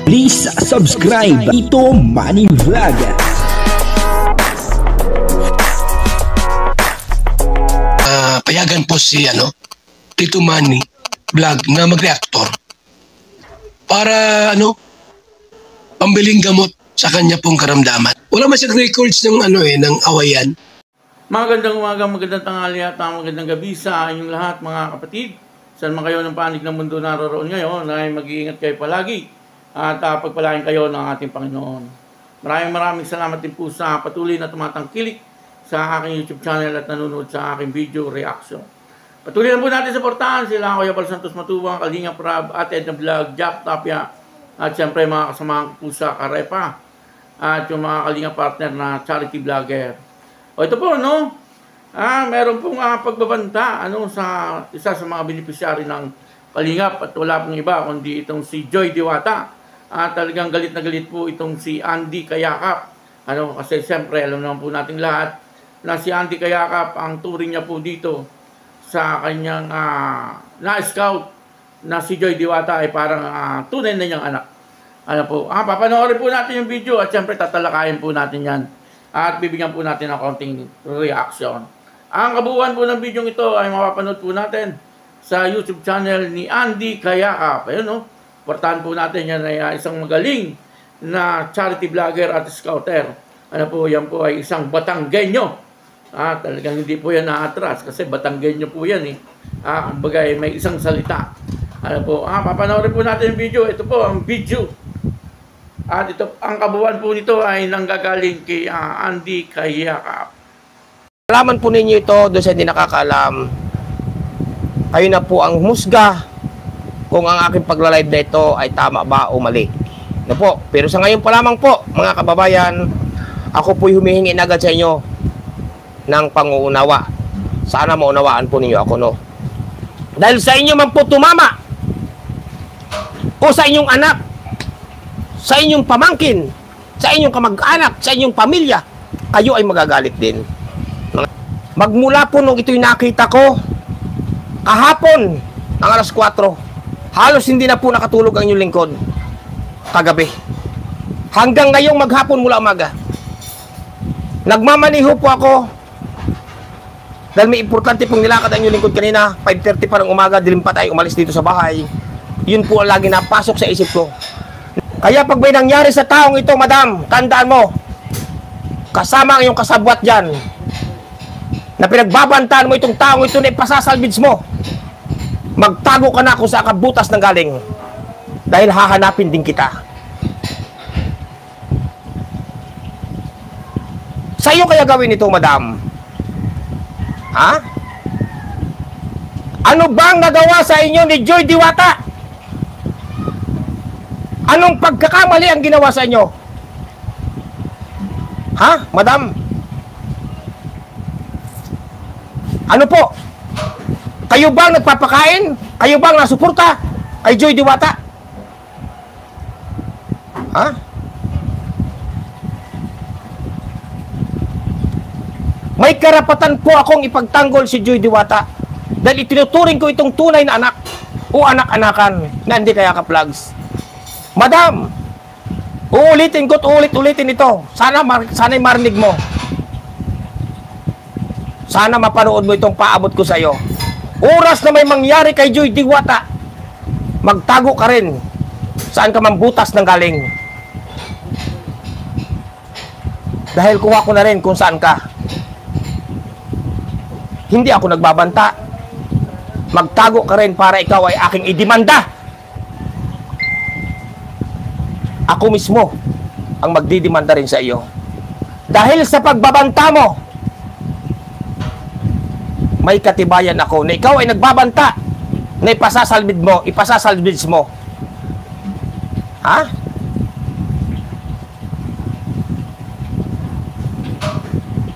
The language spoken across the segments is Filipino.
Please subscribe Tito Manny Vlog. Payagan po si Tito Manny Vlog na mag-reactor para pambiling gamot sa kanya pong karamdaman. Wala man siyang records ng ng awayan. Magandang umaga, magandang tanghali at magandang gabi sa inyong lahat mga kapatid. Saan man kayo ng panig ng mundo naroon ngayon ay mag-iingat kayo palagi at pagpalain kayo ng ating Panginoon. Maraming salamat din po sa patuloy na tumatangkilik sa aking YouTube channel at nanonood sa aking video reaction. Patuloy na po natin supportahan sila Kuya Bal Santos Matubang, Kalinga Prab, at Edna Vlog, Jack Tapia, at siyempre mga kasamahan po sa Karepa at yung mga Kalinga partner na charity vlogger. O ito po, meron pong pagbabanta sa isa sa mga beneficiary ng Kalingap at wala pong iba kundi itong si Joy Diwata. At talagang galit na galit po itong si Andy Kayakap. Kasi siyempre alam naman po nating lahat na si Andy Kayakap, ang turing niya po dito sa kanyang na-scout na si Joy Diwata ay parang tunay na niyang anak. Papanoorin po natin yung video at siyempre tatalakayin po natin yan. At bibigyan po natin ng konting reaction. Ang kabuuan po ng video ito ay mapapanood po natin sa YouTube channel ni Andy Kayakap. Ayun, portahan po natin yan ay isang magaling na charity vlogger at scouter. Yan po ay isang Batanggenyo. Talagang hindi po yan na-atras kasi Batanggenyo po yan eh. Kumbaga may isang salita. Papanoorin po natin yung video. Ito po ang video. At ito, ang kabuuan po nito ay nanggagaling kay Andy Kayakap. Alaman po ninyo ito doon sa hindi nakakaalam. Kayo na po ang musga kung ang aking pagla-live na ito ay tama ba o mali. Pero sa ngayon pa lamang po, mga kababayan, ako po'y humihingi na agad sa inyo ng panguunawa. Sana maunawaan po ninyo ako, Dahil sa inyo man po tumama o sa inyong anak, sa inyong pamangkin, sa inyong kamag-anak, sa inyong pamilya, kayo ay magagalit din. Magmula po nung ito'y nakita ko, kahapon, ng alas 4, halos hindi na po nakatulog ang inyong lingkod kagabi. Hanggang ngayong maghapon mula umaga. Nagmamaniho po ako dahil may importante pong nilakad ang inyong lingkod kanina. 5:30 pa ng umaga, dilim pa tayo umalis dito sa bahay. Yun po ang lagi napasok sa isip ko. Kaya pag may nangyari sa taong ito, madam, tandaan mo, kasama ang iyong kasabwat dyan, na pinagbabantaan mo itong taong ito na ipasasalbids mo, magtago ka na kung saan ka butas ng galing. Dahil hahanapin din kita. Sa'yo kaya gawin ito, madam? Ano bang nagawa sa inyo ni Joy Diwata? Anong pagkakamali ang ginawa sa inyo? Madam? Ano po? Kayo bang nagpapakain? Kayo bang nasuporta kay Joy Diwata? May karapatan po akong ipagtanggol si Joy Diwata dahil itinuturing ko itong tunay na anak o anak-anakan na Andy Kayakap Vlogs. Madam, uulitin ko at ulit-ulitin ito. Sana'y marinig mo. Sana mapanood mo itong paabot ko sa iyo. Oras na may mangyari kay Joy Diwata, magtago ka rin saan ka mambutas ng galing. Dahil kuha ko na rin kung saan ka. Hindi ako nagbabanta. Magtago ka rin para ikaw ay aking idemanda. Ako mismo ang magdidemanda rin sa iyo. Dahil sa pagbabanta mo, may katibayan ako na ikaw ay nagbabanta na ipasasalbids mo.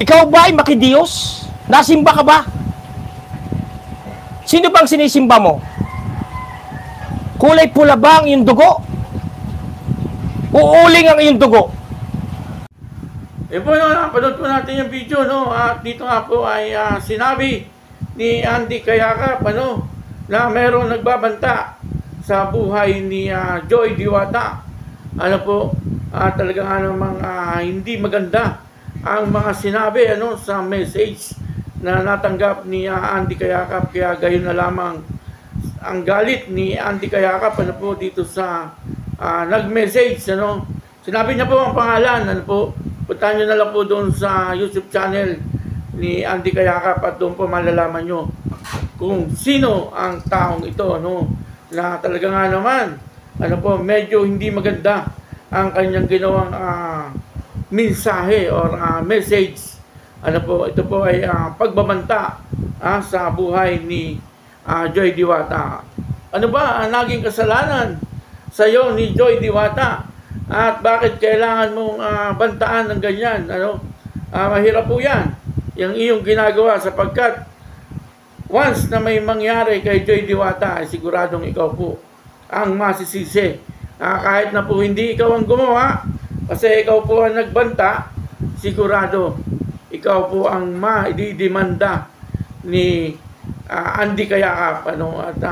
Ikaw ba ay makidiyos? Nasimba ka ba? Sino bang sinisimba mo? Kulay pula ba ang iyong dugo? Uuling ang iyong dugo? Po, napanood po natin yung video, At dito nga po ay sinabi ni Andy Kayakap, na merong nagbabanta sa buhay ni Joy Diwata. Ano po, talaga nga namang hindi maganda ang mga sinabi sa message na natanggap ni Andy Kayakap. Kaya gayon na lamang ang galit ni Andy Kayakap dito sa nag-message. Sinabi niya po ang pangalan. Puntahan nyo na lang po doon sa YouTube channel ni Andy Kayakap at doon po malalaman nyo kung sino ang taong ito. Na talaga nga naman medyo hindi maganda ang kanyang ginawang mensahe or message. Ito po ay pagbabanta sa buhay ni Joy Diwata. Ano ba ang naging kasalanan sa iyo ni Joy Diwata? At bakit kailangan mong bantaan ng ganyan? Mahirap po yan, yung iyong ginagawa, sapagkat once na may mangyari kay Joy Diwata, ay siguradong ikaw po ang masisisi. Kahit na po hindi ikaw ang gumawa, kasi ikaw po ang nagbanta, sigurado ikaw po ang maididemanda ni Andy Kayakap. At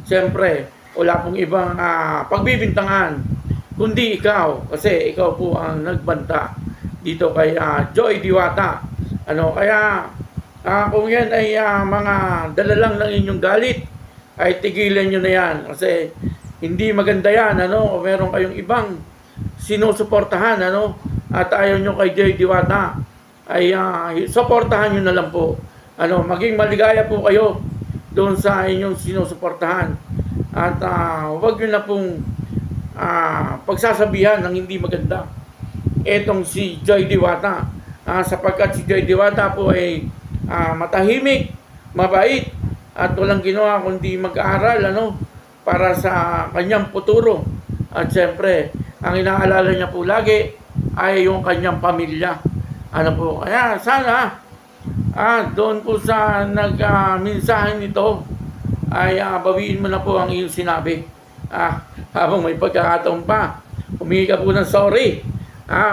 siyempre, wala pong ibang pagbibintangan kundi ikaw, kasi ikaw po ang nagbanta dito kay Joy Diwata. Kaya kung yan ay mga dala lang ng inyong galit, ay tigilan nyo na yan, kasi hindi maganda yan. Meron kayong ibang sinusuportahan at ayaw nyo kay Joy Diwata, ay suportahan nyo na lang po. Maging maligaya po kayo doon sa inyong sinusuportahan, at huwag nyo na pong pagsasabihan ng hindi maganda etong si Joy Diwata, sapagkat si Joy Diwata po ay matahimik, mabait, at walang ginawa kundi mag-aaral para sa kanyang futuro. At siyempre, ang inaalala niya po lagi ay yung kanyang pamilya. Kaya sana doon po sa nag-mensahe nito ay bawiin mo na po ang iyong sinabi. Habang may pagkakataon pa, humingi ka po ng sorry.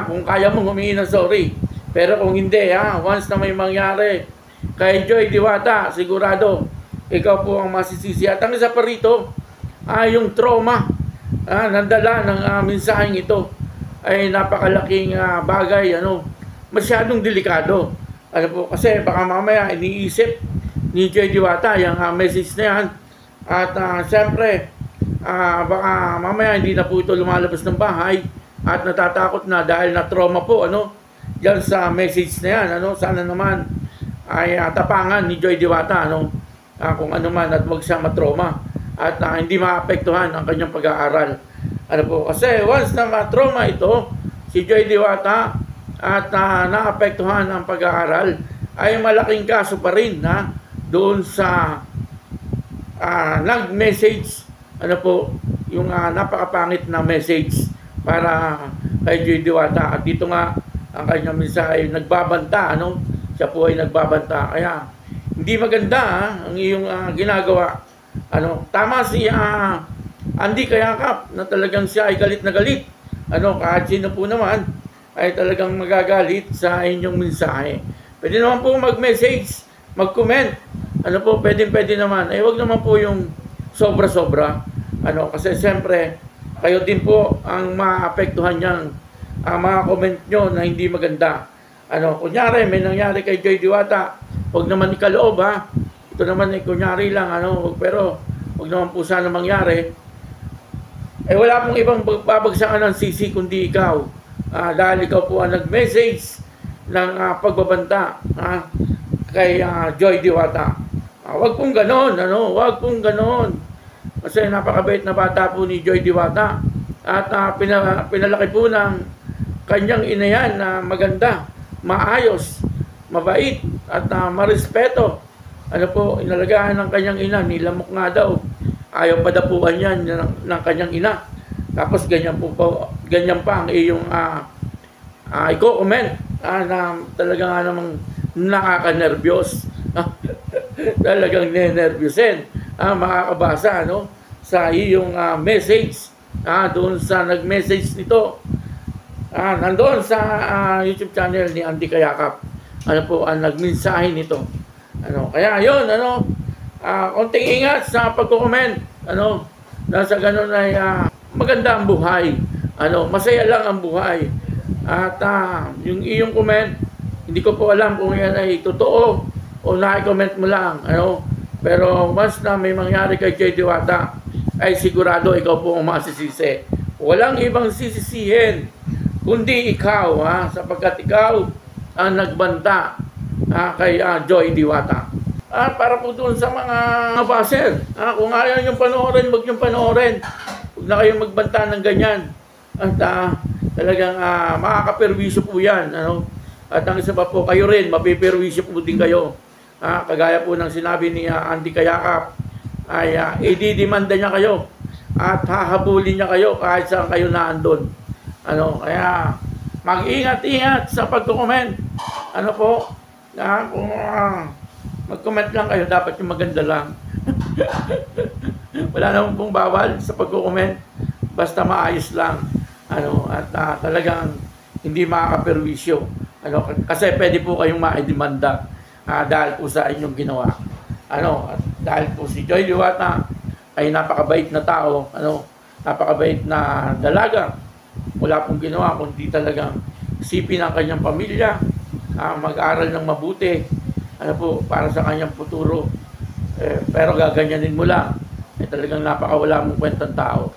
Kung kaya mong humingi ng sorry. Pero kung hindi, once na may mangyari kay Joy Diwata, sigurado ikaw po ang masisisi. At ang isa pa rito, yung trauma nandala ng mensaheng ito ay napakalaking bagay, masyadong delikado. Kasi baka mamaya iniisip ni Joy Diwata yung message na yan, at siyempre baka mamaya hindi na po ito lumalabas ng bahay at natatakot na dahil na trauma po dyan sa message na yan. Sana naman ay tapangan ni Joy Diwata kung ano man, at wag siya matrauma at hindi maapektuhan ang kanyang pag-aaral. Kasi once na matrauma ito si Joy Diwata at naapektuhan ang pag-aaral, ay malaking kaso pa rin doon sa nag-message yung napakapangit na message para kay Joy Diwata. At dito nga ang kanyang mensahe, nagbabanta, siya po ay nagbabanta. Kaya hindi maganda ang iyong ginagawa. Tama si Andy Kayakap na talagang siya ay galit na galit. Kahit sino po naman ay talagang magagalit sa inyong mensahe. Pwede naman po mag-message, mag-comment. Pwede naman. Wag naman po yung sobra-sobra. Kasi siyempre, kayo din po ang maapektuhan niyang mga comment nyo na hindi maganda. Kunyari, may nangyari kay Joy Diwata, huwag naman ikaloob Ito naman ay kunyari lang, pero huwag naman po sana mangyari. Wala pong ibang babagsakan ng sisi kundi ikaw. Dahil ikaw po ang nag-message ng pagbabanta kay Joy Diwata. Huwag pong ganon, huwag pong ganon. Kasi napakabait na bata po ni Joy Diwata. At pinalaki po ng kanyang ina yan na maganda, maayos, mabait, at marespeto. Inalagaan ng kanyang ina, nilamok nga daw. Ayaw padapuan yan ng kanyang ina. Tapos ganyan pa ang iyong i-comment na talaga nga namang nakaka-nervyos. Talagang nenervyusin makakabasa sa iyong message doon sa nag-message nito. Nandoon sa YouTube channel ni Andy Kayakap. Ang nagmensahe nito. Kaya yun, konting ingat sa pagko-comment. na sa ganun ay maganda ang buhay. Masaya lang ang buhay. At yung iyong comment, hindi ko po alam kung yan ay totoo o na-comment mo lang. Pero once na may mangyari kay Jay Diwata, ay sigurado ikaw po ang masisisi. Walang ibang sisisihin, kundi ikaw, sapagkat ikaw ang nagbanta kay Joy Diwata. Para po doon sa mga baser, kung ayaw niyong panoorin, huwag niyong panoorin. Huwag na kayong magbanta ng ganyan. At talagang makakaperwisyo po yan. At ang isa pa po, kayo rin, mapiperwisyo po din kayo. Kagaya po ng sinabi ni Andy Kayakap, ay ididimanda niya kayo at hahabulin niya kayo kahit saan kayo naandun. Kaya mag-ingat-ingat sa pagko-comment. Kung mag-comment lang kayo, dapat yung maganda lang. Wala naman pong bawal sa pagko-comment, basta maayos lang. At talagang hindi makakaperwisyo. Kasi pwede po kayong maidemanda dahil po sa inyong ginawa. At dahil po si Joy Diwata ay napakabait na tao, napakabait na dalaga. Wala pong ginawa kundi talagang isipin ang kanyang pamilya, mag-aral ng mabuti, para sa kanyang futuro. Pero gaganyanin mo lang. Talagang napakawala mong kwentang tao.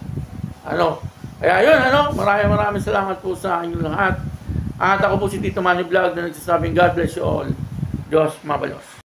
Kaya yun, maraming salamat po sa inyong lahat. At ako po si Tito Manny Vlog na nagsasabing God bless you all. Diyos mabalos.